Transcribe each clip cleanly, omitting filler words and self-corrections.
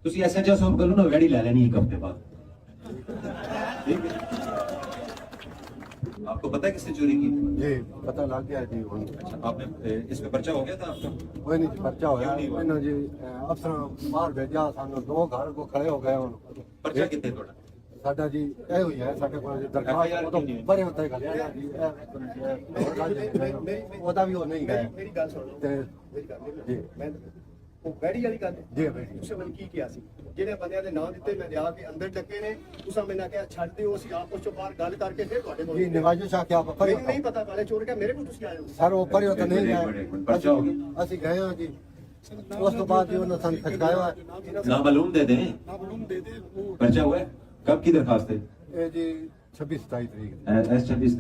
ਤੁਸੀਂ ਐਸਐਚਓ ਸਾਹਿਬ ਕੋਲੋਂ ਨਾ ਵੈੜੀ ਲੈ ਲੈਣੀ ਇੱਕ ਹਫ਼ਤੇ ਬਾਅਦ, ठीक है? आपको पता है किसने चोरी की? जी पता लग गया जी। अच्छा, आपने इस पे पर्चा हो गया था आपका? कोई नहीं जी, पर्चा होया इन्हों जी अफसर बाहर भेजा सानू, दो घर को खड़े हो गए हुन। पर्चा कितने थोड़ा? साडा जी ए हुई है साडे कोल दरखास्त तो परे होता है गल जी ओदा भी हो नहीं गया। मेरी गल सुनो ते जी मैं ਉਹ ਵੈੜੀ ਵਾਲੀ ਗੱਲ जी भाई ਤੁਸੀਂ ਮੈਨੂੰ ਕੀ ਕਿਹਾ ਸੀ? ਜਿਹੜੇ ਬੰਦਿਆਂ ਦੇ ਨਾਂ ਦਿੱਤੇ ਮੈਂ ਲਿਆ ਕੇ ਅੰਦਰ ਚੱਕੇ ਨੇ, ਤੁਸੀਂ ਮੈਨੂੰ ਕਿਹਾ ਛੱਡ ਦਿਓ, ਅਸੀਂ ਆਪਸ ਚ ਬਾਹਰ ਗੱਲ ਕਰਕੇ ਫਿਰ ਤੁਹਾਡੇ ਕੋਲ जी निवाजो शाह क्या परे ਮੈਨੂੰ ਨਹੀਂ ਪਤਾ ਕਾਲੇ ਚੋਰ ਕਿਆ ਮੇਰੇ ਕੋਲ ਤੁਸੀਂ ਆਏ ਹੋ। सर वो परे होता नहीं एक गया मिनट, पर्चा हो गया? ਅਸੀਂ ਗਏ ਹਾਂ ਜੀ, ਉਸ ਤੋਂ ਬਾਅਦ ਜੀ ਉਹਨਾਂ ਸਾਨੂੰ ਖਟਕਾਇਆ ਹੈ। नामालूम दे दें। पर्चा हुआ है? कब की दरखास्त है? ਇਹ ਜੀ 26-27 ਤਰੀਕ एस 26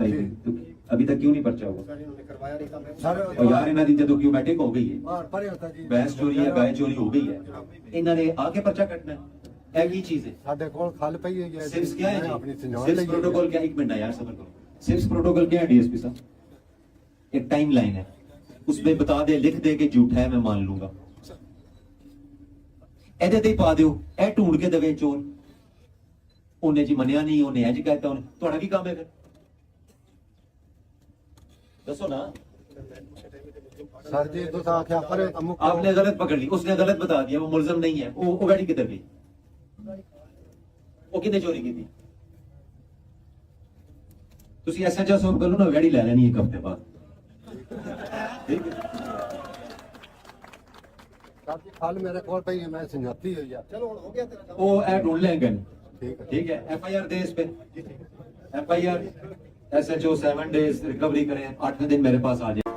तो अभी तक क्यों नहीं पर्चा हुआ? ਇਹਨਾਂ ਨੇ ਕਰਵਾਇਆ ਨਹੀਂ ਤਾਂ ਮੈਂ ਸਰ और यार इन्हों की जो क्यूमैटिक हो गई है, ਬਾਹਰ ਪਰੇ ਹੁੰਦਾ ਜੀ भैंस चोरी है, गाय चोरी हो गई है, इन्होंने आके पर्चा कटना है। एक ही चीज है। ਸਾਡੇ ਕੋਲ ਖਲ ਪਈ ਹੋਈ ਹੈ। सिप्स क्या है ਆਪਣੀ जी? संभाल सिप्स ਲਈ है। प्रोटोकॉल क्या? एक मिनट यार सबर करो। सिप्स प्रोटोकॉल क्या है डीएसपी साहब? एक टाइम लाइन है, उसमें बता दे, लिख दे कि झूठा है मैं मान लूंगा, ਇਹਦੇ ਤੇ ਹੀ ਪਾ ਦਿਓ, ਇਹ ਢੂੰਡ ਕੇ ਦੇਵੇ ਚੋਰ। ਉਹਨੇ ਜੀ ਮੰਨਿਆ ਨਹੀਂ, ਉਹਨੇ ਇੰਜ ਕਹਿਤਾ, ਉਹਨੇ। ਤੁਹਾਡਾ ਕੀ ਕੰਮ ਹੈ ਫਿਰ? ਦੱਸੋ ਨਾ। सर जी तो आख्या परे अमुक आपने गलत पकड़ ली, उसने गलत बता दिया, वो मुलजम नहीं है। वो गाड़ी किधर गई? वो कितने चोरी की थी? ਤੁਸੀਂ ਐਸਐਚਓ ਸਾਹਿਬ ਕੋਲੋਂ ਨਾ ਗਾੜੀ ਲੈ ਲੈਣੀ ਇੱਕ ਹਫ਼ਤੇ ਬਾਅਦ, ਠੀਕ ਹੈ? सर जी खल मेरे कोल पई है, मैं समझाती हुई है। ਚਲੋ ਹੁਣ ਹੋ ਗਿਆ ਤੇਰਾ ਕੰਮ। वो ऐ ढूंढ लेंगे। ठीक है ठीक है, एफआईआर दे इस पे। एफआईआर एसएचओ 7 डेज रिकवरी करें, 8वें दिन मेरे पास आ जाए।